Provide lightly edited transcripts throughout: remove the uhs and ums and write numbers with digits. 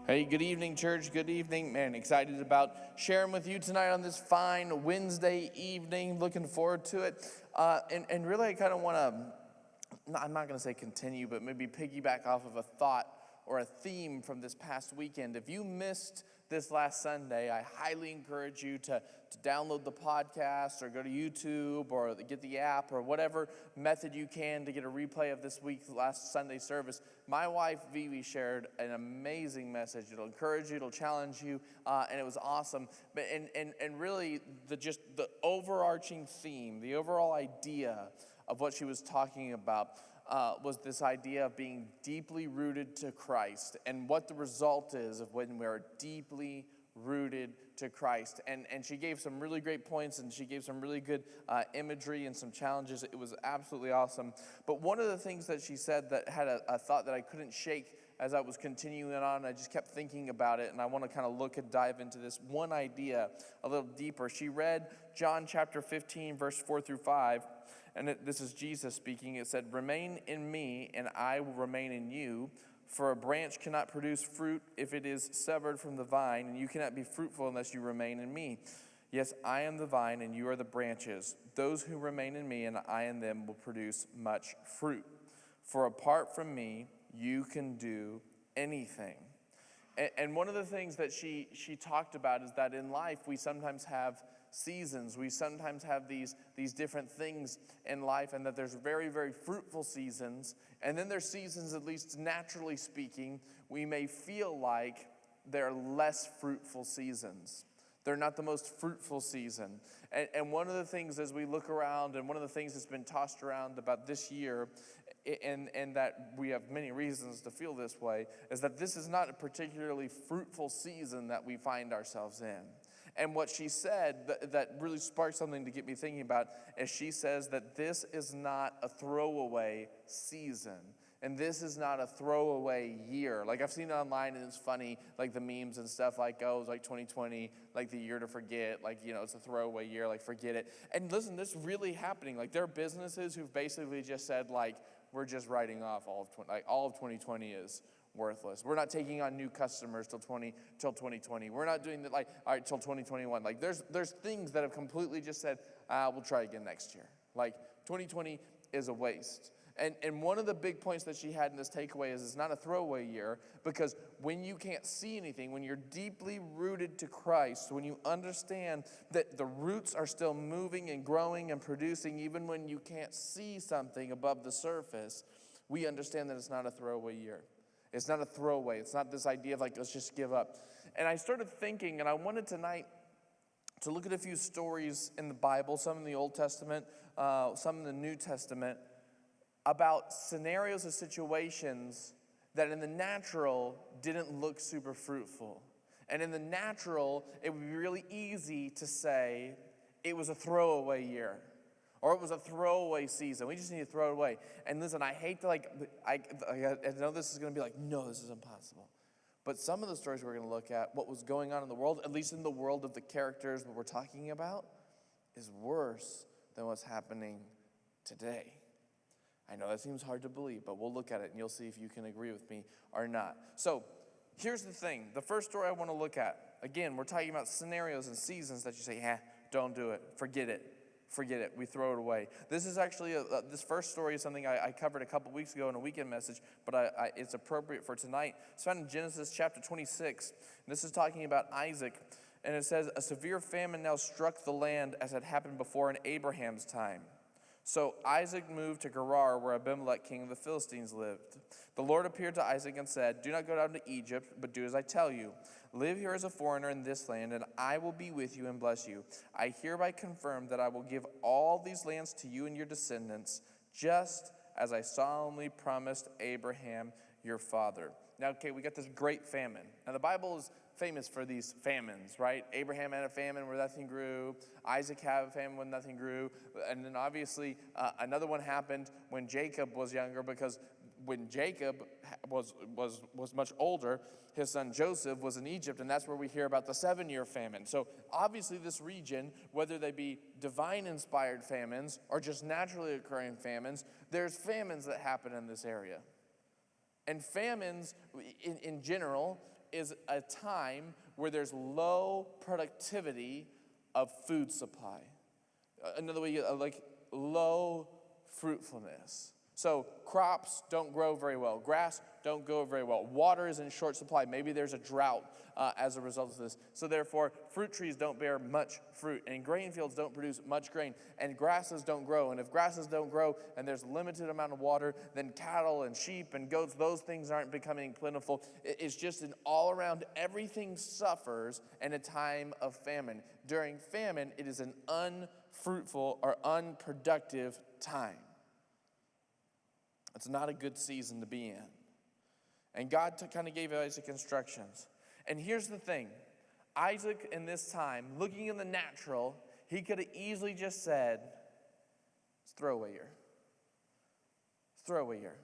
Hey, good evening, church. Good evening. Man, excited about sharing with you tonight on this fine Wednesday evening. Looking forward to it. And really, I kind of want to, I'm not going to say continue, but maybe piggyback off of a thought or a theme from this past weekend. If you missed this last Sunday, I highly encourage you to download the podcast or go to YouTube or get the app or whatever method you can to get a replay of this week's last Sunday service. My wife, Vivi, shared an amazing message. It'll encourage you, it'll challenge you, and it was awesome. But and really, the overarching theme, the overall idea of what she was talking about was this idea of being deeply rooted to Christ and what the result is of when we are deeply rooted to Christ. And she gave some really great points, and she gave some really good imagery and some challenges. It was absolutely awesome. But one of the things that she said that had a thought that I couldn't shake as I was continuing on, I just kept thinking about it, and I want to kind of look and dive into this one idea a little deeper. She read John chapter 15, verse 4 through 5, and this is Jesus speaking. It said, "Remain in me, and I will remain in you. For a branch cannot produce fruit if it is severed from the vine, and you cannot be fruitful unless you remain in me. Yes, I am the vine, and you are the branches. Those who remain in me, and I in them, will produce much fruit. For apart from me, you can do anything." And one of the things that she talked about is that in life we sometimes have seasons. We sometimes have these different things in life, and that there's very, very fruitful seasons. And then there's seasons, at least naturally speaking, we may feel like they're less fruitful seasons. They're not the most fruitful season. And one of the things as we look around, and one of the things that's been tossed around about this year, and that we have many reasons to feel this way, is that this is not a particularly fruitful season that we find ourselves in. And what she said that really sparked something to get me thinking about is she says that this is not a throwaway season. And this is not a throwaway year. Like, I've seen it online, and it's funny, like the memes and stuff, like, oh, it's like 2020, like the year to forget, like, you know, it's a throwaway year, like, forget it. And listen, this is really happening. Like, there are businesses who've basically just said, like, we're just writing off all of 2020 is worthless. We're not taking on new customers till 2020. We're not doing that, like, all right, till 2021. Like, there's things that have completely just said, we'll try again next year. Like, 2020 is a waste. And one of the big points that she had in this takeaway is it's not a throwaway year, because when you can't see anything, when you're deeply rooted to Christ, when you understand that the roots are still moving and growing and producing, even when you can't see something above the surface, we understand that it's not a throwaway year. It's not a throwaway. It's not this idea of like, let's just give up. And I started thinking, and I wanted tonight to look at a few stories in the Bible, some in the Old Testament, some in the New Testament, about scenarios or situations that in the natural didn't look super fruitful. And in the natural, it would be really easy to say it was a throwaway year, or it was a throwaway season. We just need to throw it away. And listen, I hate to I know this is going to be like, no, this is impossible. But some of the stories we're going to look at, what was going on in the world, at least in the world of the characters that we're talking about, is worse than what's happening today. I know that seems hard to believe, but we'll look at it and you'll see if you can agree with me or not. So here's the thing. The first story I want to look at, again, we're talking about scenarios and seasons that you say, don't do it. Forget it. We throw it away. This is actually, this first story is something I covered a couple weeks ago in a weekend message, but it's appropriate for tonight. It's found in Genesis chapter 26. And this is talking about Isaac. And it says, a severe famine now struck the land as had happened before in Abraham's time. So Isaac moved to Gerar, where Abimelech, king of the Philistines, lived. The Lord appeared to Isaac and said, do not go down to Egypt, but do as I tell you. Live here as a foreigner in this land, and I will be with you and bless you. I hereby confirm that I will give all these lands to you and your descendants, just as I solemnly promised Abraham, your father. Now, okay, we got this great famine. Now, the Bible is famous for these famines, right? Abraham had a famine where nothing grew. Isaac had a famine when nothing grew. And then obviously another one happened when Jacob was younger, because when Jacob was much older, his son Joseph was in Egypt, and that's where we hear about the 7-year famine. So obviously this region, whether they be divine-inspired famines or just naturally occurring famines, there's famines that happen in this area. And famines in general is a time where there's low productivity of food supply. Another way, like low fruitfulness. So crops don't grow very well. Grass don't grow very well. Water is in short supply. Maybe there's a drought as a result of this. So therefore, fruit trees don't bear much fruit, and grain fields don't produce much grain, and grasses don't grow. And if grasses don't grow and there's limited amount of water, then cattle and sheep and goats, those things aren't becoming plentiful. It's just an all-around, everything suffers in a time of famine. During famine, it is an unfruitful or unproductive time. It's not a good season to be in. And God kind of gave Isaac instructions. And here's the thing. Isaac in this time, looking in the natural, he could have easily just said, it's throwaway year. It's throwaway year.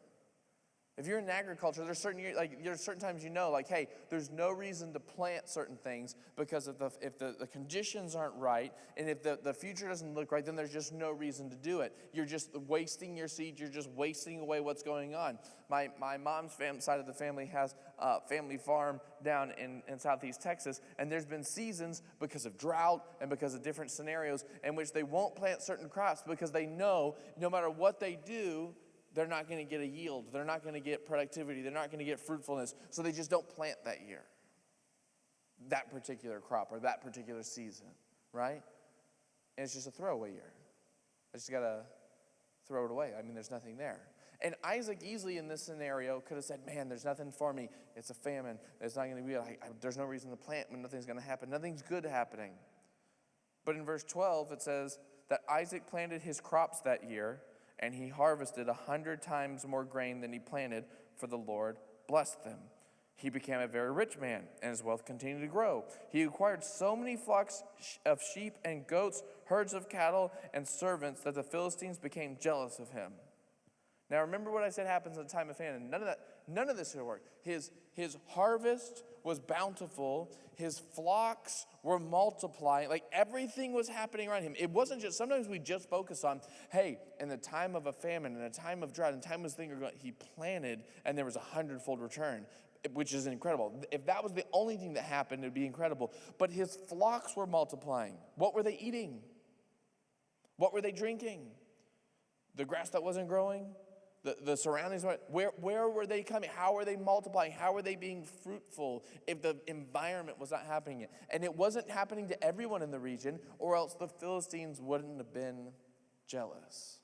If you're in agriculture, there's certain times hey, there's no reason to plant certain things because if the conditions aren't right and if the future doesn't look right, then there's just no reason to do it. You're just wasting your seed. You're just wasting away what's going on. My mom's side of the family has a family farm down in southeast Texas, and there's been seasons because of drought and because of different scenarios in which they won't plant certain crops because they know no matter what they do, they're not going to get a yield. They're not going to get productivity. They're not going to get fruitfulness. So they just don't plant that year, that particular crop or that particular season, right? And it's just a throwaway year. I just got to throw it away. I mean, there's nothing there. And Isaac easily in this scenario could have said, man, there's nothing for me. It's a famine. It's not going to be, there's no reason to plant when nothing's going to happen. Nothing's good happening. But in verse 12, it says that Isaac planted his crops that year, and he harvested 100 times more grain than he planted, for the Lord blessed them. He became a very rich man, and his wealth continued to grow. He acquired so many flocks of sheep and goats, herds of cattle, and servants that the Philistines became jealous of him. Now remember what I said happens in a time of famine. None of this would work. His harvest was bountiful. His flocks were multiplying. Like everything was happening around him. It wasn't just, sometimes we just focus on, hey, in the time of a famine, in a time of drought, in a time of things going, he planted and there was 100-fold return, which is incredible. If that was the only thing that happened, it would be incredible. But his flocks were multiplying. What were they eating? What were they drinking? The grass that wasn't growing? The surroundings, where were they coming? How were they multiplying? How were they being fruitful if the environment was not happening yet? And it wasn't happening to everyone in the region, or else the Philistines wouldn't have been jealous.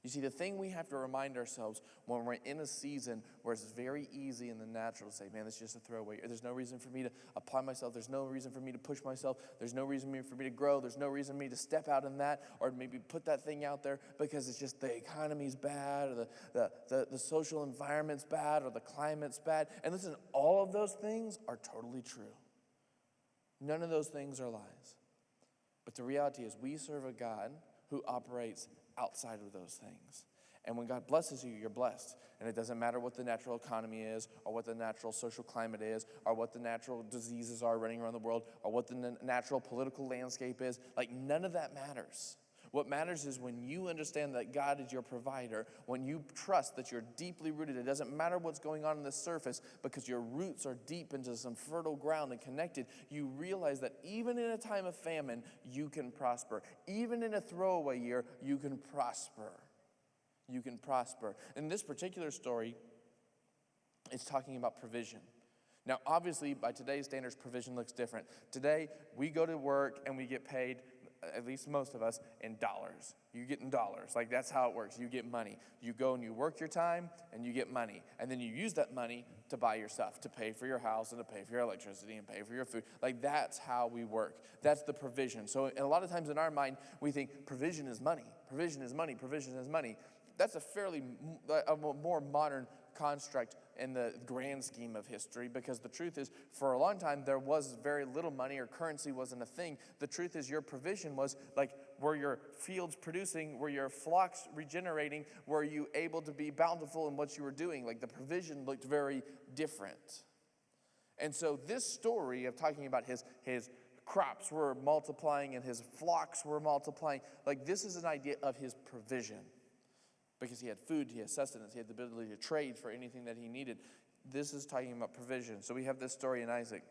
You see, the thing we have to remind ourselves when we're in a season where it's very easy in the natural to say, man, that's just a throwaway. There's no reason for me to apply myself. There's no reason for me to push myself. There's no reason for me to grow. There's no reason for me to step out in that or maybe put that thing out there because it's just the economy's bad or the social environment's bad or the climate's bad. And listen, all of those things are totally true. None of those things are lies. But the reality is we serve a God who operates outside of those things. And when God blesses you, you're blessed. And it doesn't matter what the natural economy is or what the natural social climate is or what the natural diseases are running around the world or what the natural political landscape is. Like, none of that matters. What matters is when you understand that God is your provider, when you trust that you're deeply rooted. It doesn't matter what's going on the surface because your roots are deep into some fertile ground and connected. You realize that even in a time of famine, you can prosper. Even in a throwaway year, you can prosper. You can prosper. In this particular story, it's talking about provision. Now, obviously, by today's standards, provision looks different. Today, we go to work and we get paid, at least most of us, in dollars. You get in dollars. Like, that's how it works. You get money. You go and you work your time and you get money. And then you use that money to buy your stuff, to pay for your house and to pay for your electricity and pay for your food. Like, that's how we work. That's the provision. So a lot of times in our mind, we think provision is money. Provision is money. Provision is money. That's a more modern construct in the grand scheme of history, because the truth is, for a long time, there was very little money or currency wasn't a thing. The truth is, your provision was like, were your fields producing, were your flocks regenerating, were you able to be bountiful in what you were doing? Like, the provision looked very different. And so this story of talking about his crops were multiplying and his flocks were multiplying, like, this is an idea of his provision. Because he had food, he had sustenance, he had the ability to trade for anything that he needed. this is talking about provision. So we have this story in Isaac.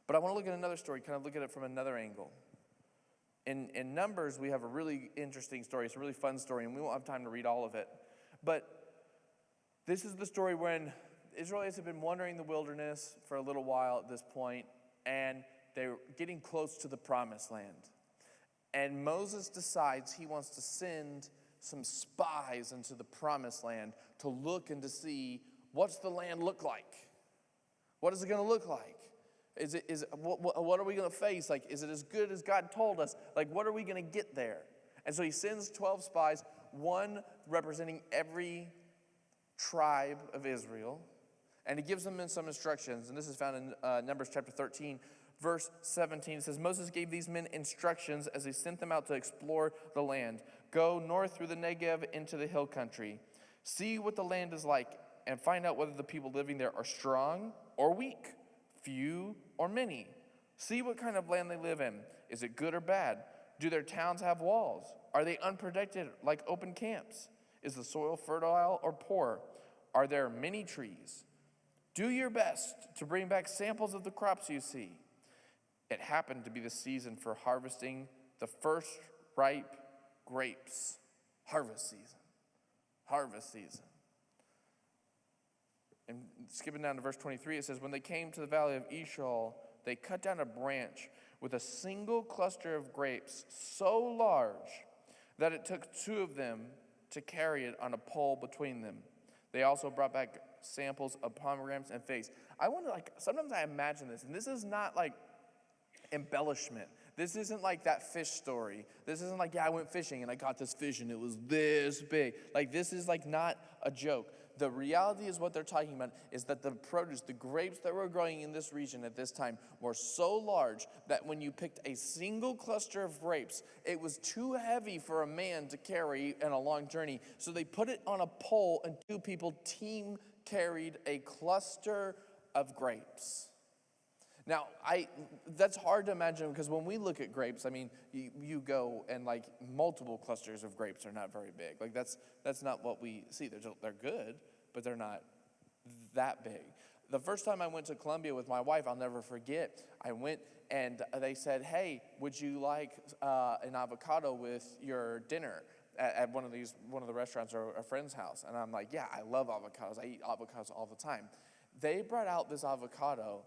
But I want to look at another story, kind of look at it from another angle. In Numbers, we have a really interesting story. It's a really fun story, and we won't have time to read all of it. But this is the story when Israelites have been wandering the wilderness for a little while at this point, and they're getting close to the promised land. And Moses decides he wants to send some spies into the promised land to look and to see what's the land look like. What is it going to look like? What are we going to face? Like, is it as good as God told us? Like, what are we going to get there? And so he sends 12 spies, one representing every tribe of Israel, and he gives them some instructions. And this is found in Numbers chapter 13, verse 17. It says, Moses gave these men instructions as he sent them out to explore the land. Go north through the Negev into the hill country. See what the land is like, and find out whether the people living there are strong or weak, few or many. See what kind of land they live in. Is it good or bad? Do their towns have walls? Are they unprotected like open camps? Is the soil fertile or poor? Are there many trees? Do your best to bring back samples of the crops you see. It happened to be the season for harvesting the first ripe grapes. Harvest season. Harvest season. And skipping down to verse 23, it says, when they came to the valley of Eshcol, they cut down a branch with a single cluster of grapes so large that it took 2 of them to carry it on a pole between them. They also brought back samples of pomegranates and figs. I wonder, sometimes I imagine this, and this is not like embellishment. This isn't like that fish story. This isn't like, I went fishing and I caught this fish and it was this big. Like, this is like not a joke. The reality is what they're talking about is that the produce, the grapes that were growing in this region at this time were so large that when you picked a single cluster of grapes, it was too heavy for a man to carry in a long journey. So they put it on a pole and 2 people team carried a cluster of grapes. Now, that's hard to imagine because when we look at grapes, I mean, you go and like multiple clusters of grapes are not very big. Like that's not what we see. They're good, but they're not that big. The first time I went to Colombia with my wife, I'll never forget. I went and they said, "Hey, would you like an avocado with your dinner at one of the restaurants or a friend's house?" And I'm like, "Yeah, I love avocados. I eat avocados all the time." They brought out this avocado.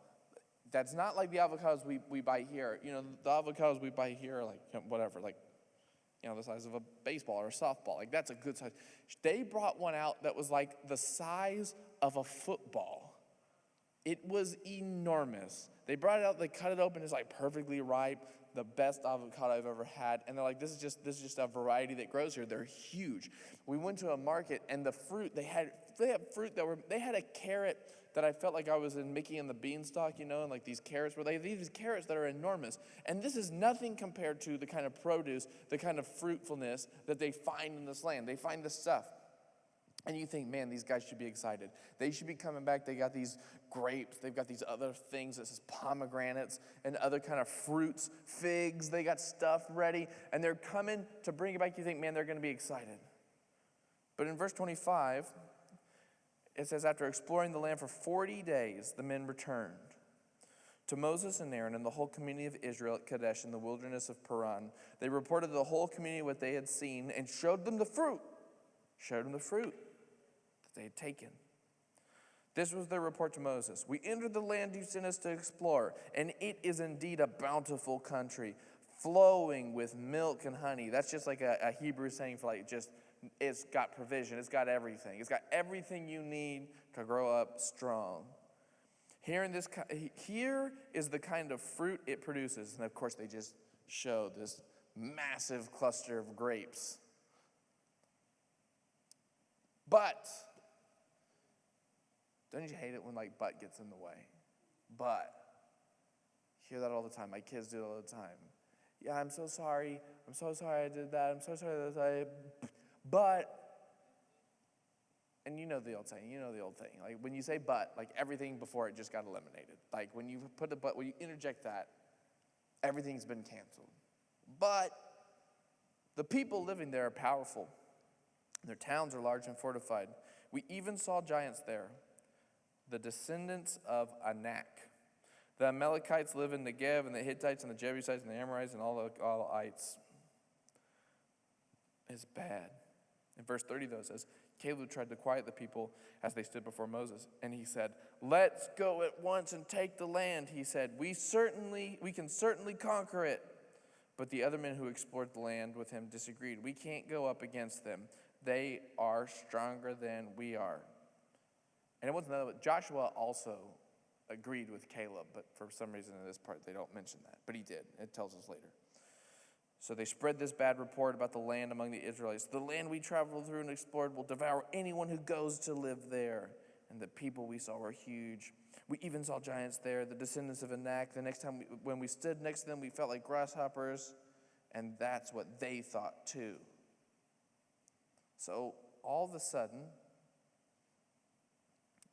That's not like the avocados we buy here. You know, the avocados we buy here are like, whatever, like, the size of a baseball or a softball. Like, that's a good size. They brought one out that was like the size of a football. It was enormous. They brought it out, they cut it open, it's like perfectly ripe, the best avocado I've ever had. And they're like, this is just a variety that grows here. They're huge. We went to a market and the fruit, they had fruit they had a carrot that I felt like I was in Mickey and the Beanstalk, and like these carrots, where they have these carrots that are enormous. And this is nothing compared to the kind of produce, the kind of fruitfulness that they find in this land. They find this stuff. And you think, man, these guys should be excited. They should be coming back. They got these grapes. They've got these other things that says pomegranates and other kind of fruits, figs. They got stuff ready. And they're coming to bring it back. You think, man, they're going to be excited. But in verse 25, it says, after exploring the land for 40 days, the men returned to Moses and Aaron and the whole community of Israel at Kadesh in the wilderness of Paran. They reported to the whole community what they had seen and showed them the fruit that they had taken. This was their report to Moses. We entered the land you sent us to explore, and it is indeed a bountiful country, flowing with milk and honey. That's just like a Hebrew saying for like just, it's got provision. It's got everything. It's got everything you need to grow up strong. Here is the kind of fruit it produces. And of course, they just show this massive cluster of grapes. But, don't you hate it when like but gets in the way? But, you hear that all the time. My kids do it all the time. Yeah, I'm so sorry. I'm so sorry I did that. I'm so sorry that I... But, and you know the old saying, like when you say but, like everything before it just got eliminated. Like when you put the but, when you interject that, everything's been canceled. But the people living there are powerful. Their towns are large and fortified. We even saw giants there. the descendants of Anak. The Amalekites live in Negev, and the Hittites and the Jebusites and the Amorites and all the ites. It's bad. In verse 30, though, it says, Caleb tried to quiet the people as they stood before Moses. And he said, let's go at once and take the land. He said, we can certainly conquer it. But the other men who explored the land with him disagreed. We can't go up against them. They are stronger than we are. And it wasn't that. Joshua also agreed with Caleb, but for some reason in this part they don't mention that. But he did. It tells us later. So they spread this bad report about the land among the Israelites. The land we traveled through and explored will devour anyone who goes to live there. And the people we saw were huge. We even saw giants there, the descendants of Anak. The next time when we stood next to them, we felt like grasshoppers. And that's what they thought too. So all of a sudden,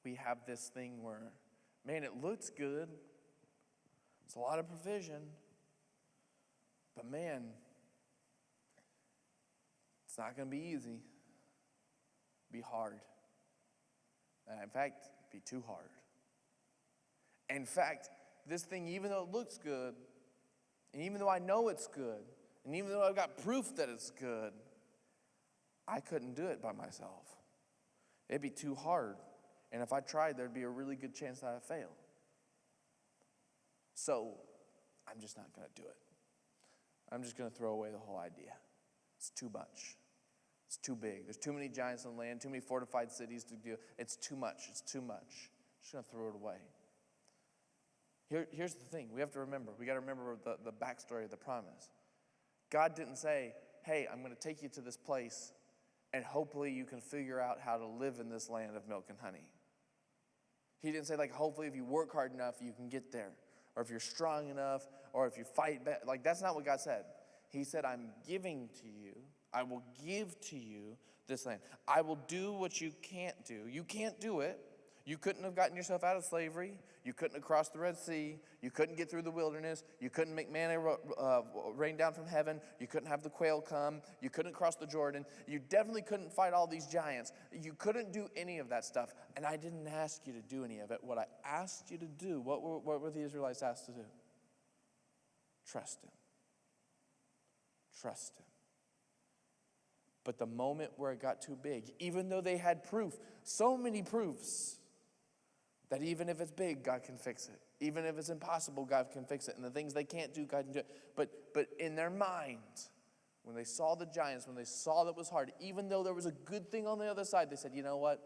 we have this thing where, man, it looks good. It's a lot of provision. But man, it's not going to be easy. Be hard. In fact, be too hard. In fact, this thing, even though it looks good, and even though I know it's good, and even though I've got proof that it's good, I couldn't do it by myself. It'd be too hard. And if I tried, there'd be a really good chance that I'd fail. So, I'm just not going to do it. I'm just going to throw away the whole idea. It's too much. It's too big. There's too many giants on land, too many fortified cities to do. It's too much. It's too much. I'm just going to throw it away. Here's the thing. We have to remember. We got to remember the backstory of the promise. God didn't say, hey, I'm going to take you to this place, and hopefully you can figure out how to live in this land of milk and honey. He didn't say, like, hopefully if you work hard enough, you can get there. Or if you're strong enough, or if you fight back. Like, that's not what God said. He said, I'm giving to you, I will give to you this land. I will do what you can't do. You can't do it. You couldn't have gotten yourself out of slavery. You couldn't have crossed the Red Sea. You couldn't get through the wilderness. You couldn't make manna rain down from heaven. You couldn't have the quail come. You couldn't cross the Jordan. You definitely couldn't fight all these giants. You couldn't do any of that stuff. And I didn't ask you to do any of it. What I asked you to do, what were the Israelites asked to do? Trust him. Trust him. But the moment where it got too big, even though they had proof, so many proofs, that even if it's big, God can fix it. Even if it's impossible, God can fix it. And the things they can't do, God can do it. But in their mind, when they saw the giants, when they saw that it was hard, even though there was a good thing on the other side, they said, you know what?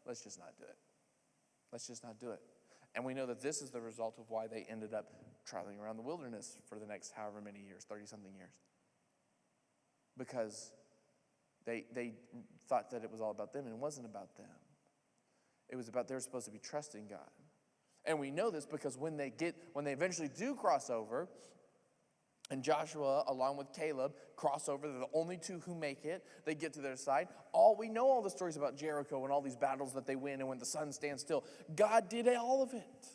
Let's just not do it. Let's just not do it. And we know that this is the result of why they ended up traveling around the wilderness for the next however many years, 30-something years. Because they thought that it was all about them, and it wasn't about them. It was about they were supposed to be trusting God. And we know this because when they eventually do cross over, and Joshua, along with Caleb, cross over, they're the only two who make it. They get to their side. We know all the stories about Jericho and all these battles that they win and when the sun stands still. God did all of it.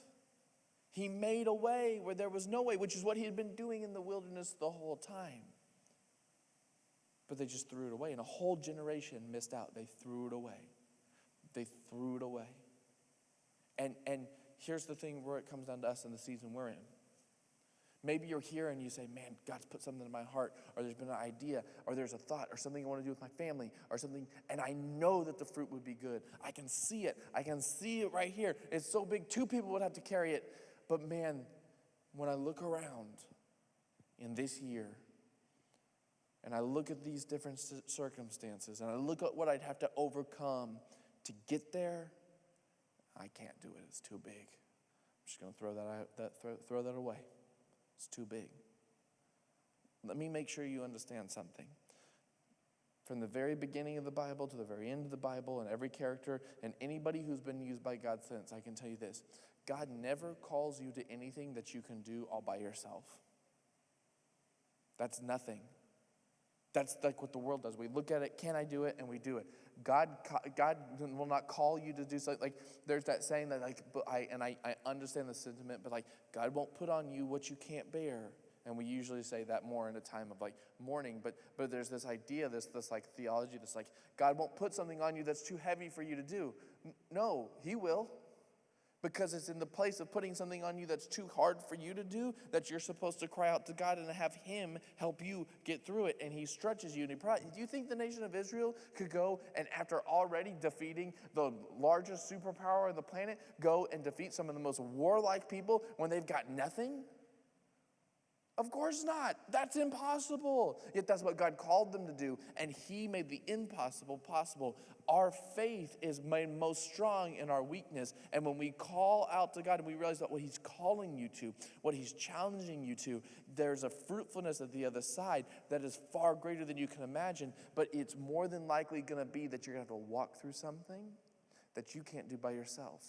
He made a way where there was no way, which is what he had been doing in the wilderness the whole time. But they just threw it away, and a whole generation missed out. They threw it away. They threw it away. And here's the thing where it comes down to us in the season we're in. Maybe you're here and you say, man, God's put something in my heart, or there's been an idea, or there's a thought, or something I want to do with my family, or something, and I know that the fruit would be good. I can see it. I can see it right here. It's so big, 2 people would have to carry it. But man, when I look around in this year, and I look at these different circumstances, and I look at what I'd have to overcome to get there, I can't do it. It's too big. I'm just going to throw that away. It's too big. Let me make sure you understand something. From the very beginning of the Bible to the very end of the Bible, and every character and anybody who's been used by God since, I can tell you this. God never calls you to anything that you can do all by yourself. That's nothing. That's like what the world does. We look at it, can I do it? And we do it. God will not call you to do something. Like, there's that saying that, like, I understand the sentiment, but like, God won't put on you what you can't bear. And we usually say that more in a time of like mourning. But there's this idea, this like theology, this like, God won't put something on you that's too heavy for you to do. No, he will. Because it's in the place of putting something on you that's too hard for you to do that you're supposed to cry out to God and have him help you get through it. And he stretches you. And do you think the nation of Israel could go and, after already defeating the largest superpower on the planet, go and defeat some of the most warlike people when they've got nothing? Of course not. That's impossible. Yet that's what God called them to do. And he made the impossible possible. Our faith is made most strong in our weakness. And when we call out to God and we realize that what he's calling you to, what he's challenging you to, there's a fruitfulness at the other side that is far greater than you can imagine. But it's more than likely going to be that you're going to have to walk through something that you can't do by yourself.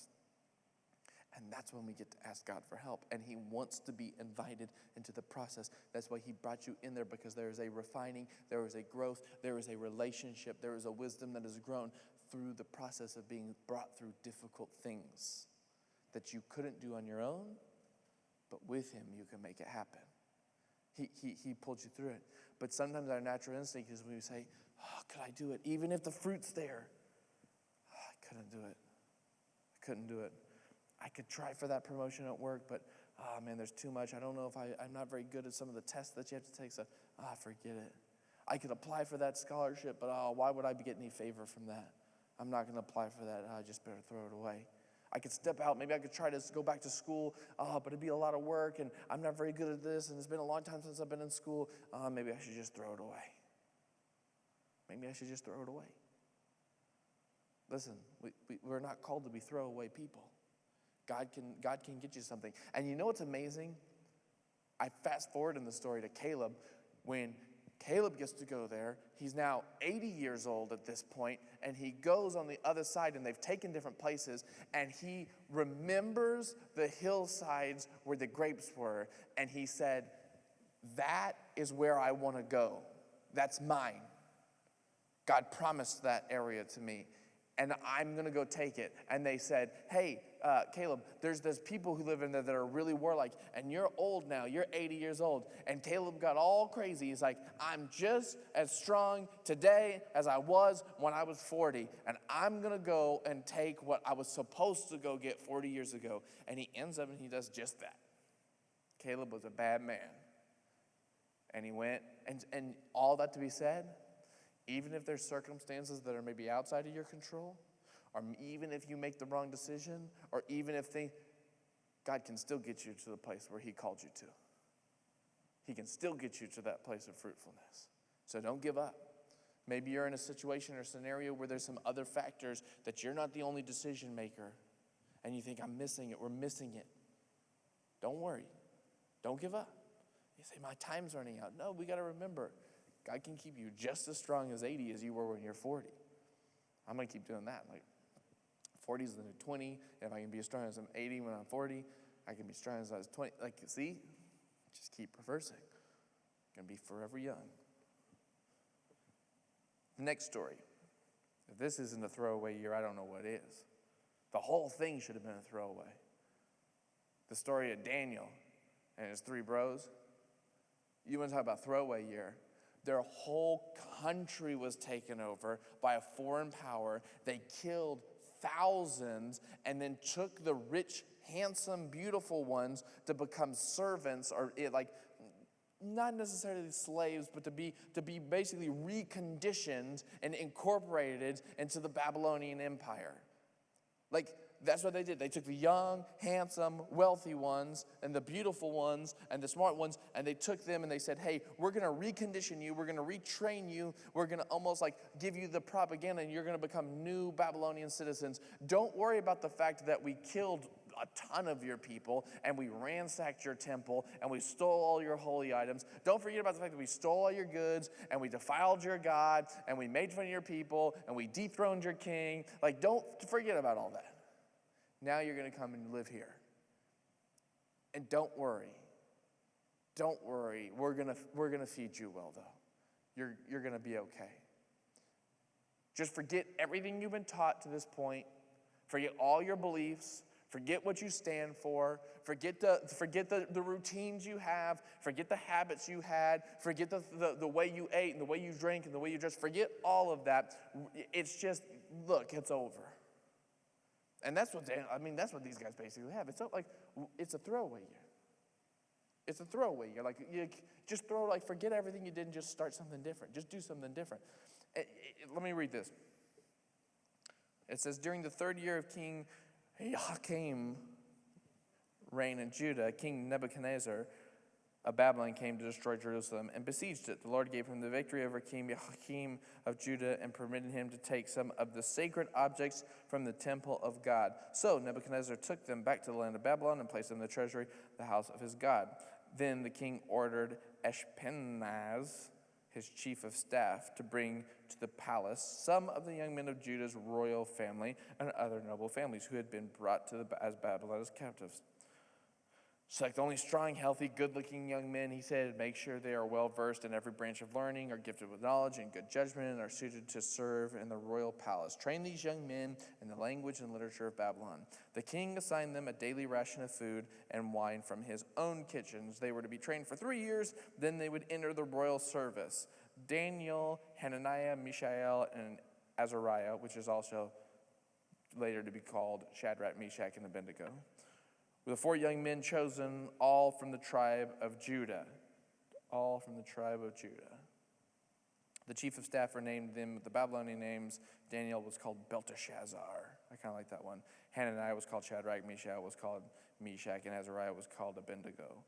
And that's when we get to ask God for help. And he wants to be invited into the process. That's why he brought you in there, because there is a refining, there is a growth, there is a relationship, there is a wisdom that is grown through the process of being brought through difficult things that you couldn't do on your own, but with him you can make it happen. He pulled you through it. But sometimes our natural instinct is when we say, oh, could I do it? Even if the fruit's there. Oh, I couldn't do it. I couldn't do it. I could try for that promotion at work, but, oh, man, there's too much. I don't know if I'm not very good at some of the tests that you have to take, so, forget it. I could apply for that scholarship, but, why would I be getting any favor from that? I'm not going to apply for that. I just better throw it away. I could step out. Maybe I could try to go back to school, but it'd be a lot of work, and I'm not very good at this, and it's been a long time since I've been in school. Maybe I should just throw it away. Maybe I should just throw it away. Listen, we're not called to be throwaway people. God can get you something. And you know what's amazing? I fast forward in the story to Caleb. When Caleb gets to go there, he's now 80 years old at this point, and he goes on the other side, and they've taken different places, and he remembers the hillsides where the grapes were, and he said, that is where I want to go. That's mine. God promised that area to me. And I'm going to go take it. And they said, hey, Caleb, there's people who live in there that are really warlike. And you're old now. You're 80 years old. And Caleb got all crazy. He's like, I'm just as strong today as I was when I was 40. And I'm going to go and take what I was supposed to go get 40 years ago. And he ends up and he does just that. Caleb was a bad man. And he went. And all that to be said, even if there's circumstances that are maybe outside of your control, or even if you make the wrong decision, or even if God can still get you to the place where he called you to. He can still get you to that place of fruitfulness. So don't give up. Maybe you're in a situation or scenario where there's some other factors that you're not the only decision maker, and you think, I'm missing it, we're missing it. Don't worry. Don't give up. You say, my time's running out. No, we got to remember, God can keep you just as strong as 80 as you were when you're 40. I'm going to keep doing that. Like, 40 is the new 20. If I can be as strong as I'm 80 when I'm 40, I can be strong as I was 20. Like, see? Just keep reversing. Going to be forever young. The next story. If this isn't a throwaway year, I don't know what is. The whole thing should have been a throwaway. The story of Daniel and his 3 bros. You want to talk about throwaway year? Their whole country was taken over by a foreign power. They killed thousands and then took the rich, handsome, beautiful ones to become servants, or not necessarily slaves, but to be basically reconditioned and incorporated into the Babylonian Empire. That's what they did. They took the young, handsome, wealthy ones and the beautiful ones and the smart ones, and they took them and they said, hey, we're going to recondition you. We're going to retrain you. We're going to almost give you the propaganda, and you're going to become new Babylonian citizens. Don't worry about the fact that we killed a ton of your people, and we ransacked your temple, and we stole all your holy items. Don't forget about the fact that we stole all your goods, and we defiled your God, and we made fun of your people, and we dethroned your king. Don't forget about all that. Now you're going to come and live here. And don't worry. We're going to feed you well, though. You're going to be okay. Just forget everything you've been taught to this point. Forget all your beliefs. Forget what you stand for. Forget the routines you have. Forget the habits you had. Forget the way you ate and the way you drank and the way you dressed. Forget all of that. It's just, look, it's over. And that's what that's what these guys basically have. It's not like it's a throwaway year. It's a throwaway year. Like you just forget everything you did and just start something different. Just do something different. Let me read this. It says, during the third year of King Joachim reign in Judah, King Nebuchadnezzar of Babylon came to destroy Jerusalem and besieged it. The Lord gave him the victory over King Joachim of Judah and permitted him to take some of the sacred objects from the temple of God. So Nebuchadnezzar took them back to the land of Babylon and placed them in the treasury, the house of his God. Then the king ordered Aspen Ave, his chief of staff, to bring to the palace some of the young men of Judah's royal family and other noble families who had been brought to as Babylon as captives. Select only strong, healthy, good-looking young men, he said. Make sure they are well-versed in every branch of learning, are gifted with knowledge and good judgment, and are suited to serve in the royal palace. Train these young men in the language and literature of Babylon. The king assigned them a daily ration of food and wine from his own kitchens. They were to be trained for 3 years, then they would enter the royal service. Daniel, Hananiah, Mishael, and Azariah, which is also later to be called Shadrach, Meshach, and Abednego, were the 4 young men chosen, all from the tribe of Judah. All from the tribe of Judah. The chief of staff renamed them with the Babylonian names. Daniel was called Belteshazzar. I kind of like that one. Hananiah was called Shadrach. Mishael was called Meshach. And Azariah was called Abednego.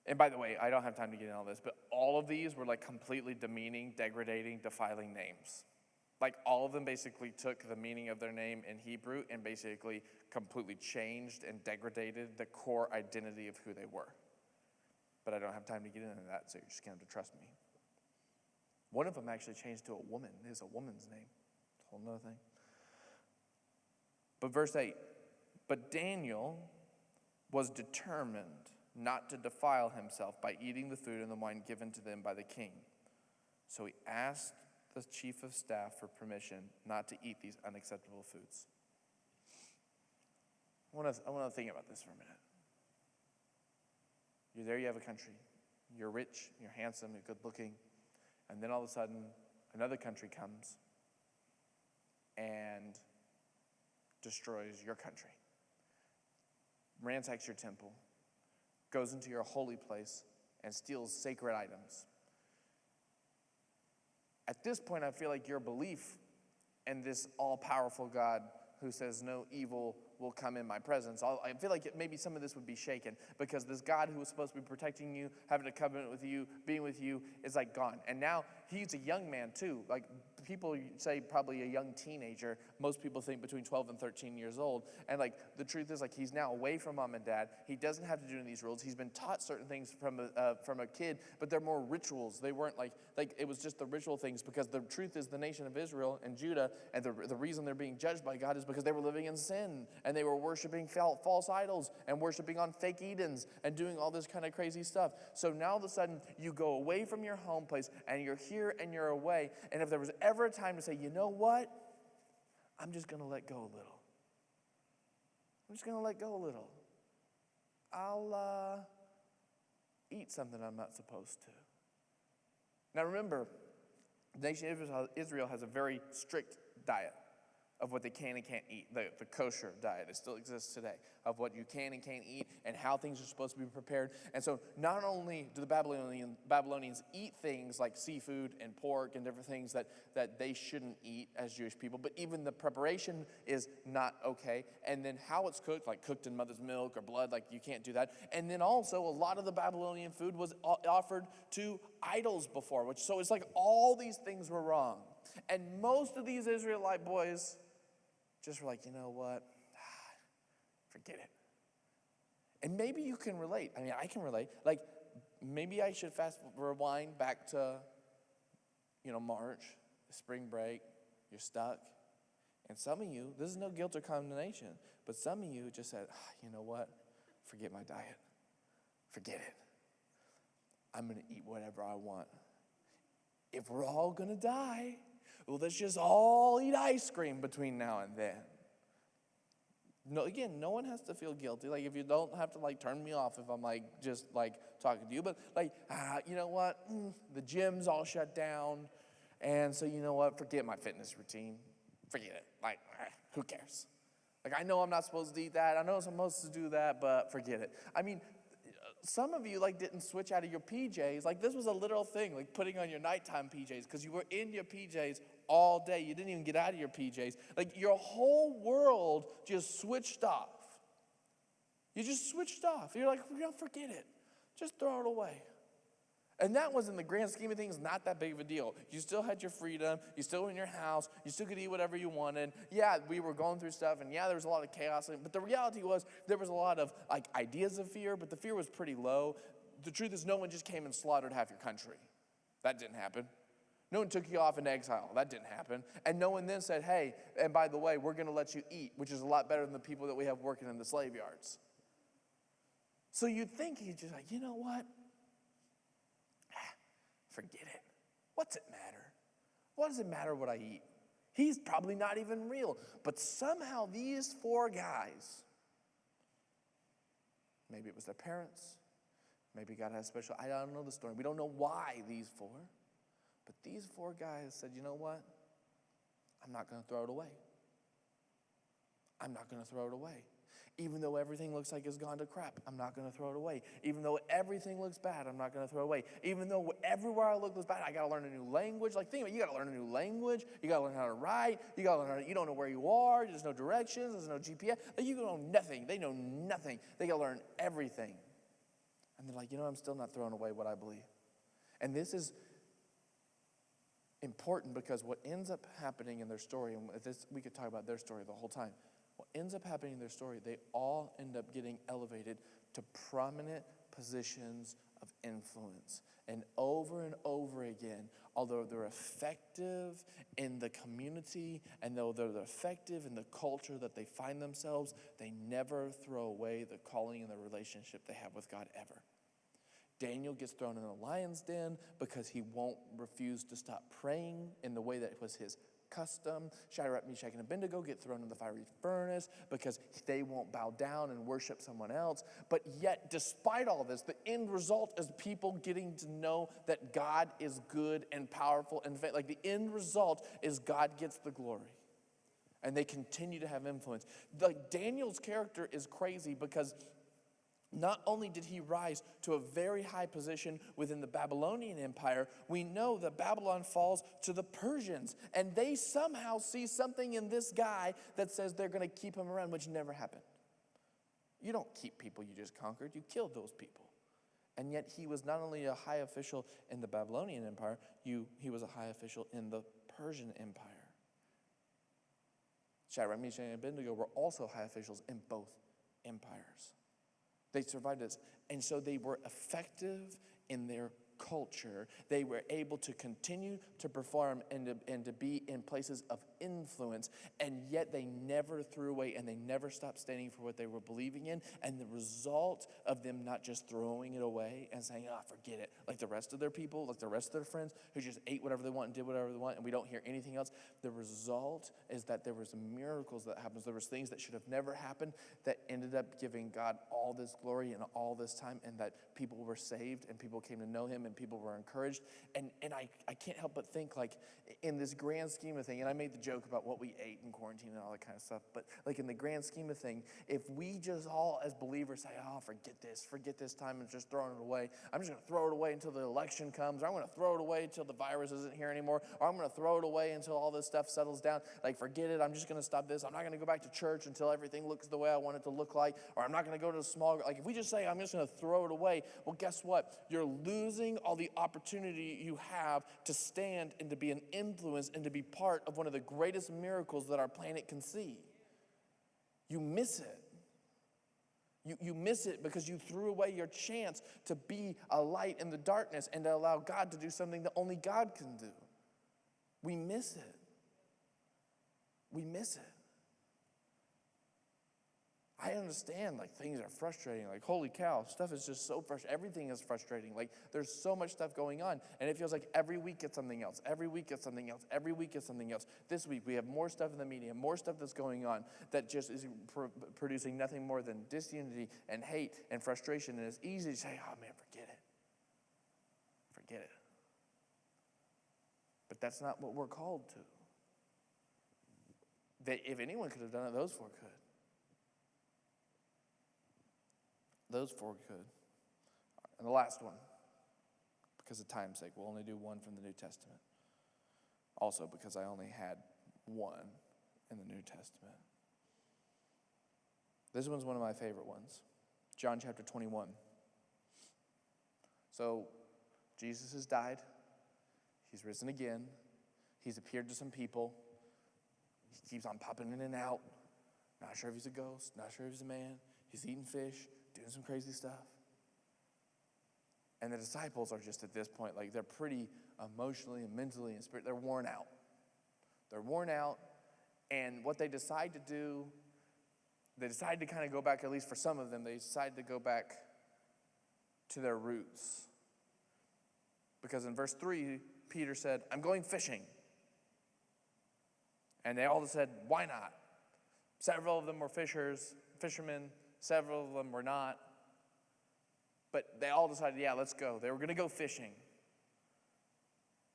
And by the way, I don't have time to get into all this, but all of these were like completely demeaning, degrading, defiling names. Like all of them basically took the meaning of their name in Hebrew and basically completely changed and degraded the core identity of who they were. But I don't have time to get into that, so you're just going to have to trust me. One of them actually changed to a woman. It's a woman's name. It's a whole nother thing. But verse 8, but Daniel was determined not to defile himself by eating the food and the wine given to them by the king. So he asked the chief of staff for permission not to eat these unacceptable foods. I want to think about this for a minute. You're there, you have a country. You're rich, you're handsome, you're good looking. And then all of a sudden, another country comes and destroys your country. Ransacks your temple, goes into your holy place, and steals sacred items. At this point, I feel like your belief in this all-powerful God who says no evil will come in my presence, I feel like maybe some of this would be shaken because this God who was supposed to be protecting you, having a covenant with you, being with you, is like gone. And now he's a young man too. Like people say probably a young teenager. Most people think between 12 and 13 years old. And like the truth is like he's now away from mom and dad. He doesn't have to do any of these rules. He's been taught certain things from a kid, but they're more rituals. They weren't like it was just the ritual things because the truth is the nation of Israel and Judah and the reason they're being judged by God is because they were living in sin and they were worshiping false idols and worshiping on fake Edens and doing all this kind of crazy stuff. So now all of a sudden you go away from your home place and you're here and you're away. And if there was ever a time to say, you know what? I'm just going to let go a little. I'm just going to let go a little. I'll eat something I'm not supposed to. Now remember, the nation of Israel has a very strict diet of what they can and can't eat, the kosher diet. It still exists today, of what you can and can't eat and how things are supposed to be prepared. And so not only do the Babylonians eat things like seafood and pork and different things that they shouldn't eat as Jewish people, but even the preparation is not okay. And then how it's cooked, like cooked in mother's milk or blood, like you can't do that. And then also a lot of the Babylonian food was offered to idols before, so it's like all these things were wrong. And most of these Israelite boys just were like, you know what? Forget it. And maybe you can relate. I mean, I can relate. Like, maybe I should rewind back to, March, spring break. You're stuck. And some of you, this is no guilt or condemnation, but some of you just said, you know what? Forget my diet. Forget it. I'm going to eat whatever I want. If we're all going to die, well, let's just all eat ice cream between now and then. No, again, no one has to feel guilty. Like, if you don't have to, turn me off if I'm, just talking to you. But, you know what? The gym's all shut down. And so, you know what? Forget my fitness routine. Forget it. Who cares? Like, I know I'm not supposed to eat that. I know I'm supposed to do that, but forget it. I mean, some of you, like, didn't switch out of your PJs. Like, this was a literal thing, like putting on your nighttime PJs, because you were in your PJs all day. You didn't even get out of your PJs. Like, your whole world just switched off. You just switched off. You're like, forget it. Just throw it away. And that was, in the grand scheme of things, not that big of a deal. You still had your freedom. You still were in your house. You still could eat whatever you wanted. Yeah, we were going through stuff, and yeah, there was a lot of chaos. But the reality was, there was a lot of like ideas of fear, but the fear was pretty low. The truth is, no one just came and slaughtered half your country. That didn't happen. No one took you off in exile. That didn't happen. And no one then said, hey, and by the way, we're going to let you eat, which is a lot better than the people that we have working in the slave yards. So you'd think he's just like, you know what? Forget it. What's it matter? What does it matter what I eat? He's probably not even real. But somehow these four guys, maybe it was their parents, maybe God had a special, I don't know the story. We don't know why these four, but these four guys said, you know what? I'm not going to throw it away. I'm not going to throw it away. Even though everything looks like it's gone to crap, I'm not going to throw it away. Even though everything looks bad, I'm not going to throw it away. Even though everywhere I look looks bad, I got to learn a new language. Like, think about it, you got to learn a new language. You got to learn how to write. You got to learn how to, you don't know where you are. There's no directions. There's no GPS. Like, you know nothing. They know nothing. They got to learn everything. And they're like, you know, I'm still not throwing away what I believe. And this is important because what ends up happening in their story, and this, we could talk about their story the whole time. What ends up happening in their story, they all end up getting elevated to prominent positions of influence. And over again, although they're effective in the community and though they're effective in the culture that they find themselves, they never throw away the calling and the relationship they have with God ever. Daniel gets thrown in a lion's den because he won't refuse to stop praying in the way that was his custom. Shadrach, Meshach, and Abednego get thrown in the fiery furnace because they won't bow down and worship someone else. But yet, despite all this, the end result is people getting to know that God is good and powerful. And like, the end result is God gets the glory. And they continue to have influence. Like, Daniel's character is crazy because not only did he rise to a very high position within the Babylonian Empire, we know that Babylon falls to the Persians. And they somehow see something in this guy that says they're going to keep him around, which never happened. You don't keep people you just conquered. You killed those people. And yet he was not only a high official in the Babylonian Empire, he was a high official in the Persian Empire. Shadrach, Meshach, and Abednego were also high officials in both empires. They survived this. And so they were effective in their culture. They were able to continue to perform and to be in places of influence. And yet they never threw away and they never stopped standing for what they were believing in. And the result of them not just throwing it away and saying, forget it, like the rest of their people, like the rest of their friends who just ate whatever they want and did whatever they want and we don't hear anything else. The result is that there was miracles that happened. There was things that should have never happened that ended up giving God all this glory and all this time, and that people were saved and people came to know him and people were encouraged. And I can't help but think, like, in this grand scheme of thing, and I made the joke about what we ate in quarantine and all that kind of stuff, but like in the grand scheme of thing, if we just all as believers say, forget this time and just throwing it away. I'm just going to throw it away until the election comes, or I'm going to throw it away until the virus isn't here anymore, or I'm going to throw it away until all this stuff settles down. Like, forget it. I'm just going to stop this. I'm not going to go back to church until everything looks the way I want it to look like, or I'm not going to go to a small, like if we just say, I'm just going to throw it away, well, guess what? You're losing all the opportunity you have to stand and to be an influence and to be part of one of the greatest miracles that our planet can see. You miss it. You miss it because you threw away your chance to be a light in the darkness and to allow God to do something that only God can do. We miss it. We miss it. I understand, like, things are frustrating. Like, holy cow, stuff is just so frustrating. Everything is frustrating. Like, there's so much stuff going on. And it feels like every week it's something else. Every week it's something else. Every week it's something else. This week we have more stuff in the media, more stuff that's going on that just is producing nothing more than disunity and hate and frustration. And it's easy to say, oh, man, forget it. Forget it. But that's not what we're called to. That if anyone could have done it, those four could. Those 4 good. And the last one, because of time's sake, we'll only do one from the New Testament. Also because I only had one in the New Testament. This one's one of my favorite ones. John chapter 21. So, Jesus has died. He's risen again. He's appeared to some people. He keeps on popping in and out. Not sure if he's a ghost. Not sure if he's a man. He's eating fish, doing some crazy stuff. And the disciples are just at this point, like they're pretty emotionally and mentally and spiritually, they're worn out. They're worn out. And what they decide to do, they decide to kind of go back, at least for some of them, they decide to go back to their roots. Because in verse 3, Peter said, I'm going fishing. And they all said, why not? Several of them were fishermen. Several of them were not. But they all decided, yeah, let's go. They were going to go fishing.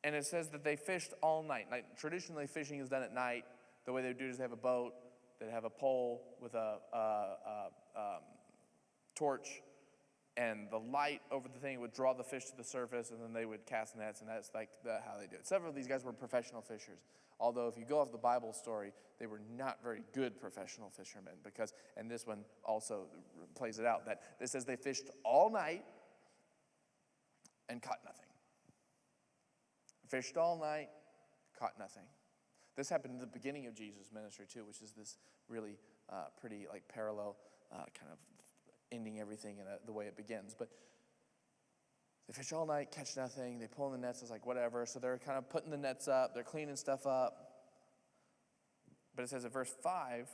And it says that they fished all night. Like, traditionally, fishing is done at night. The way they would do it is they have a boat. They'd have a pole with a torch. And the light over the thing would draw the fish to the surface, and then they would cast nets, and that's like how they do it. Several of these guys were professional fishers. Although if you go off the Bible story, they were not very good professional fishermen because, and this one also plays it out, that it says they fished all night and caught nothing. Fished all night, caught nothing. This happened in the beginning of Jesus' ministry too, which is this really pretty like parallel kind of ending everything in the way it begins. But they fish all night, catch nothing. They pull in the nets. It's like, whatever. So they're kind of putting the nets up. They're cleaning stuff up. But it says in verse 5,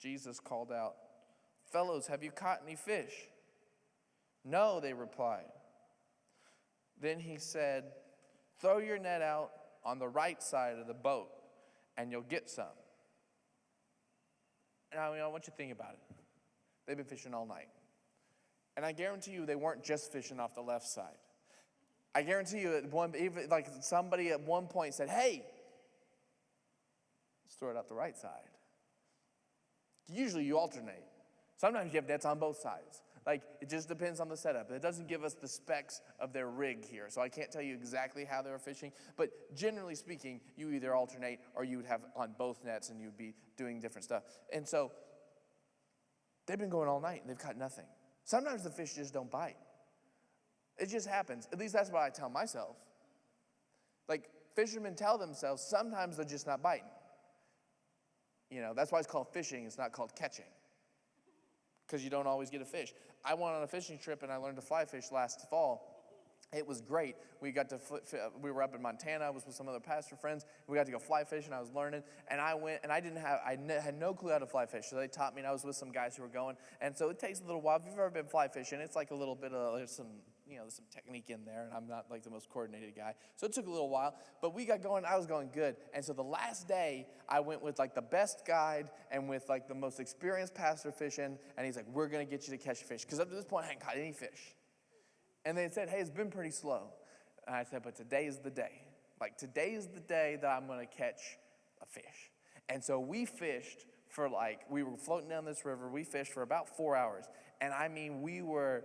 Jesus called out, fellows, have you caught any fish? No, they replied. Then he said, throw your net out on the right side of the boat, and you'll get some. And I want you to think about it. They've been fishing all night. And I guarantee you they weren't just fishing off the left side. I guarantee you even like somebody at one point said, hey, let's throw it out the right side. Usually you alternate. Sometimes you have nets on both sides. Like, it just depends on the setup. It doesn't give us the specs of their rig here, so I can't tell you exactly how they were fishing. But generally speaking, you either alternate or you would have on both nets and you'd be doing different stuff. And so they've been going all night and they've caught nothing. Sometimes the fish just don't bite. It just happens. At least that's what I tell myself. Like, fishermen tell themselves sometimes they're just not biting. You know, that's why it's called fishing. It's not called catching. Because you don't always get a fish. I went on a fishing trip and I learned to fly fish last fall. It was great. We we were up in Montana. I was with some other pastor friends. We got to go fly fishing. I was learning, and I went, and I had no clue how to fly fish. So they taught me, and I was with some guys who were going. And so it takes a little while. If you've ever been fly fishing, it's like a little bit of there's some technique in there, and I'm not like the most coordinated guy. So it took a little while, but we got going. I was going good. And so the last day, I went with like the best guide and with like the most experienced pastor fishing. And he's like, "We're gonna get you to catch fish," because up to this point, I hadn't caught any fish. And they said, hey, it's been pretty slow. And I said, but today is the day. Like, today is the day that I'm going to catch a fish. And so we fished for we were floating down this river. We fished for about 4 hours. And I mean, we were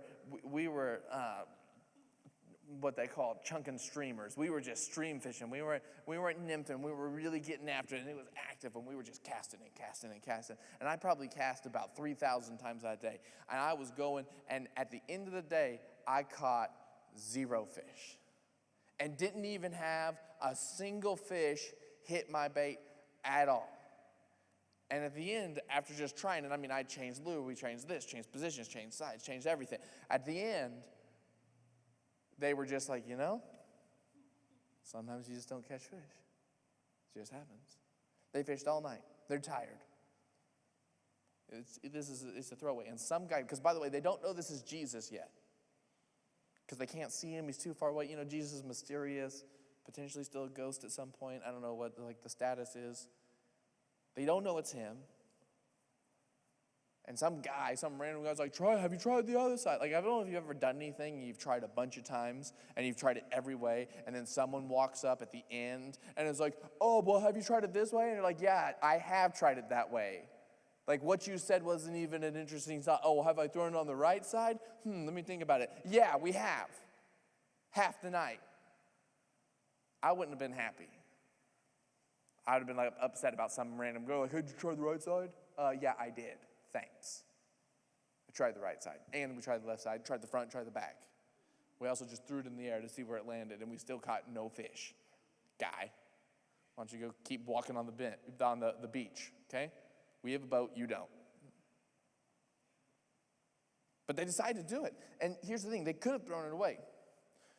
what they call chunking streamers. We were just stream fishing. We weren't nymphing. We were really getting after it, and it was active, and we were just casting and casting and casting. And I probably cast about 3,000 times that day. And I was going, and at the end of the day, I caught 0 fish. And didn't even have a single fish hit my bait at all. And at the end, after just trying it, I mean, I changed lure, we changed this, changed positions, changed sides, changed everything. At the end, they were just like, sometimes you just don't catch fish. It just happens. They fished all night. They're tired. It's a throwaway. And some guy, because by the way, they don't know this is Jesus yet. Because they can't see him. He's too far away. Jesus is mysterious, potentially still a ghost at some point. I don't know what the status is. They don't know it's him. And some random guy's like, have you tried the other side? Like, I don't know if you've ever done anything, you've tried a bunch of times, and you've tried it every way, and then someone walks up at the end, and is like, oh, well, have you tried it this way? And you're like, yeah, I have tried it that way. Like what you said wasn't even an interesting thought. Oh, have I thrown it on the right side? Let me think about it. Yeah, we have. Half the night. I wouldn't have been happy. I would have been like upset about some random girl. Like, hey, did you try the right side? Yeah, I did. Thanks. I tried the right side. And we tried the left side, tried the front, tried the back. We also just threw it in the air to see where it landed, and we still caught no fish. Guy, why don't you go keep walking on the beach, okay? We have a boat, you don't. But they decided to do it. And here's the thing, they could have thrown it away.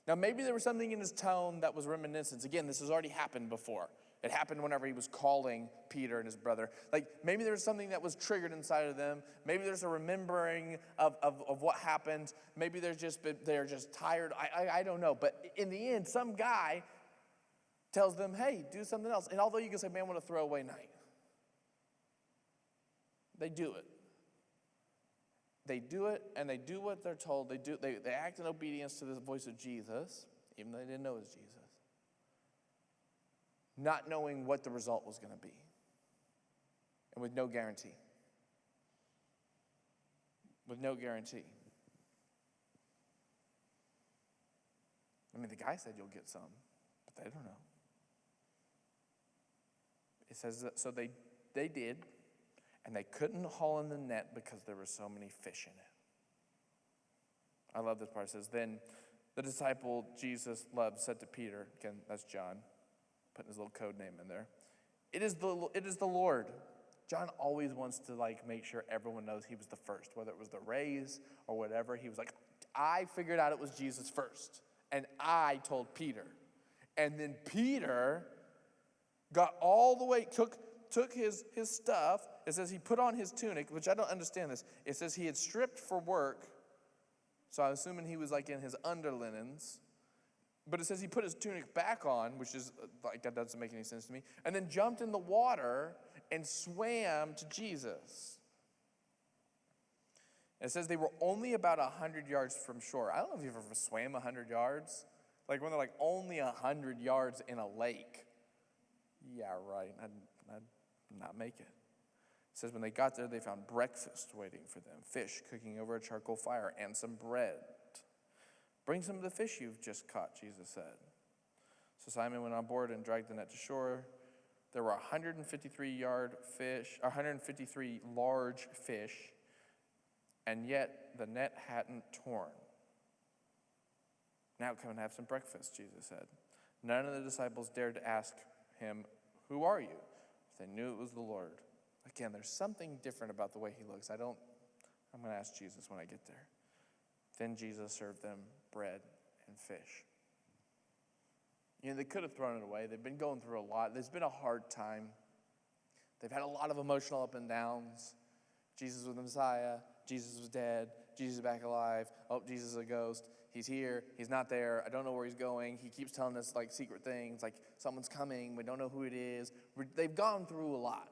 Now, maybe there was something in his tone that was reminiscence. Again, this has already happened before. It happened whenever he was calling Peter and his brother. Like, maybe there was something that was triggered inside of them. Maybe there's a remembering of what happened. Maybe they're just tired. I don't know. But in the end, some guy tells them, hey, do something else. And although you can say, man, what a throwaway night. They do it. They do it, and they do what they're told. They act in obedience to the voice of Jesus, even though they didn't know it was Jesus. Not knowing what the result was going to be. And with no guarantee. With no guarantee. I mean, the guy said you'll get some, but they don't know. It says that, so they did, and they couldn't haul in the net because there were so many fish in it. I love this part. It says, then the disciple Jesus loved said to Peter, again, that's John, putting his little code name in there, it is the Lord. John always wants to make sure everyone knows he was the first, whether it was the raise or whatever. He was like, I figured out it was Jesus first, and I told Peter. And then Peter got all the way, took his stuff. It says he put on his tunic, which I don't understand this. It says he had stripped for work, so I'm assuming he was in his underlinens. But it says he put his tunic back on, which is that doesn't make any sense to me, and then jumped in the water and swam to Jesus. It says they were only about 100 yards from shore. I don't know if you've ever swam 100 yards. When they're only 100 yards in a lake. Yeah, right. I'd not make it. It says when they got there, they found breakfast waiting for them. Fish cooking over a charcoal fire and some bread. Bring some of the fish you've just caught, Jesus said. So Simon went on board and dragged the net to shore. There were 153 large fish, and yet the net hadn't torn. Now come and have some breakfast, Jesus said. None of the disciples dared to ask him, who are you? They knew it was the Lord. Again, there's something different about the way he looks. I'm going to ask Jesus when I get there. Then Jesus served them bread and fish. They could have thrown it away. They've been going through a lot. There's been a hard time. They've had a lot of emotional up and downs. Jesus was the Messiah. Jesus was dead. Jesus is back alive. Oh, Jesus is a ghost. He's here. He's not there. I don't know where he's going. He keeps telling us secret things, someone's coming. We don't know who it is. They've gone through a lot.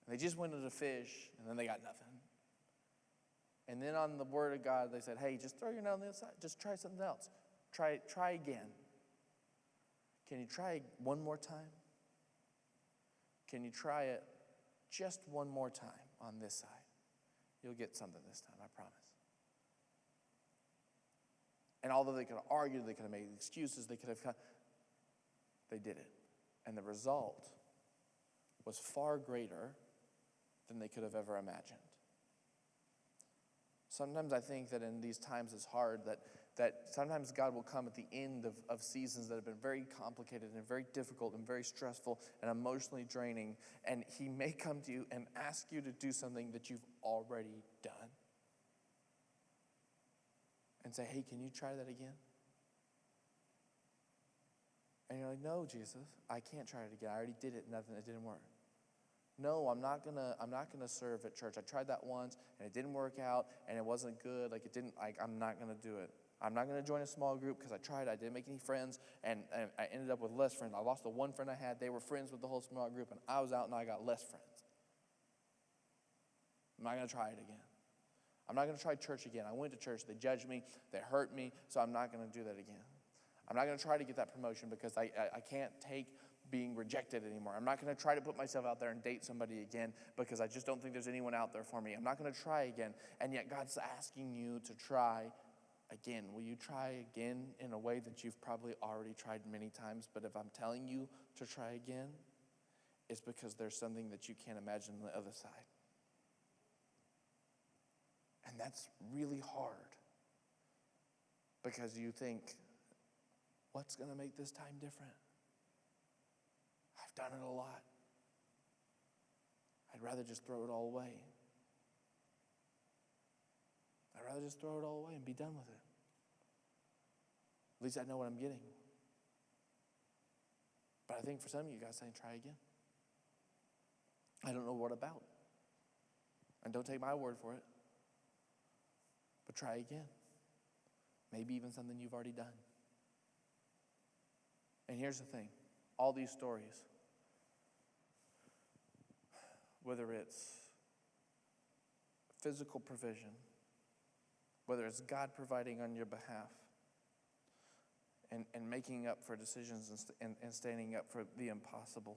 And they just went to the fish, and then they got nothing. And then on the word of God, they said, hey, just throw your net on the other side. Just try something else. Try again. Can you try one more time? Can you try it just one more time on this side? You'll get something this time, I promise. And although they could have argued, they could have made excuses, they did it. And the result was far greater than they could have ever imagined. Sometimes I think that in these times it's hard that sometimes God will come at the end of seasons that have been very complicated and very difficult and very stressful and emotionally draining, and he may come to you and ask you to do something that you've already done. And say, hey, can you try that again? And you're like, no, Jesus, I can't try it again. I already did it, it didn't work. No, I'm not gonna serve at church. I tried that once and it didn't work out and it wasn't good. I'm not gonna do it. I'm not gonna join a small group because I tried. I didn't make any friends and I ended up with less friends. I lost the one friend I had. They were friends with the whole small group and I was out and I got less friends. I'm not gonna try it again. I'm not gonna try church again. I went to church. They judged me. They hurt me. So I'm not gonna do that again. I'm not gonna try to get that promotion because I can't take being rejected anymore. I'm not going to try to put myself out there and date somebody again because I just don't think there's anyone out there for me. I'm not going to try again. And yet God's asking you to try again. Will you try again in a way that you've probably already tried many times? But if I'm telling you to try again, it's because there's something that you can't imagine on the other side. And that's really hard because you think, what's going to make this time different? I've done it a lot. I'd rather just throw it all away. I'd rather just throw it all away and be done with it. At least I know what I'm getting. But I think for some of you guys saying, try again. I don't know what about. And don't take my word for it. But try again. Maybe even something you've already done. And here's the thing. All these stories, whether it's physical provision, whether it's God providing on your behalf, and making up for decisions and standing up for the impossible,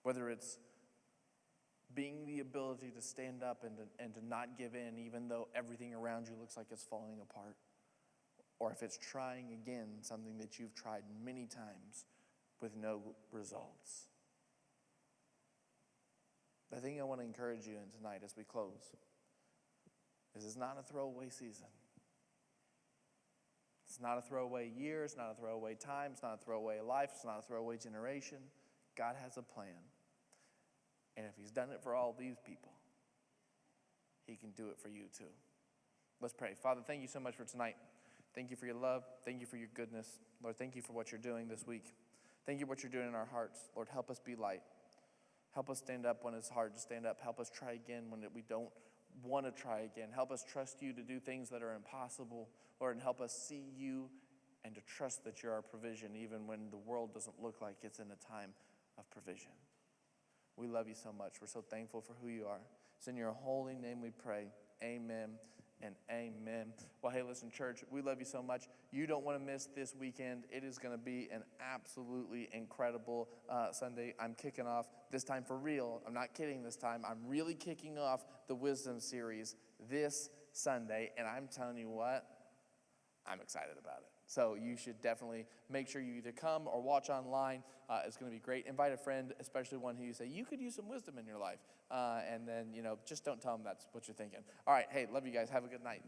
whether it's being the ability to stand up and to not give in even though everything around you looks like it's falling apart, or if it's trying again something that you've tried many times with no results. The thing I want to encourage you in tonight as we close is it's not a throwaway season. It's not a throwaway year. It's not a throwaway time. It's not a throwaway life. It's not a throwaway generation. God has a plan. And if he's done it for all these people, he can do it for you too. Let's pray. Father, thank you so much for tonight. Thank you for your love. Thank you for your goodness. Lord, thank you for what you're doing this week. Thank you for what you're doing in our hearts. Lord, help us be light. Help us stand up when it's hard to stand up. Help us try again when we don't want to try again. Help us trust you to do things that are impossible. Lord, and help us see you and to trust that you're our provision even when the world doesn't look like it's in a time of provision. We love you so much. We're so thankful for who you are. It's in your holy name we pray. Amen and amen. Well, hey, listen, church, we love you so much. You don't want to miss this weekend. It is going to be an absolutely incredible Sunday. I'm kicking off this time for real. I'm not kidding this time. I'm really kicking off the Wisdom series this Sunday, and I'm telling you what, I'm excited about it. So you should definitely make sure you either come or watch online. It's going to be great. Invite a friend, especially one who you say, you could use some wisdom in your life. And then, just don't tell them that's what you're thinking. All right, hey, love you guys. Have a good night.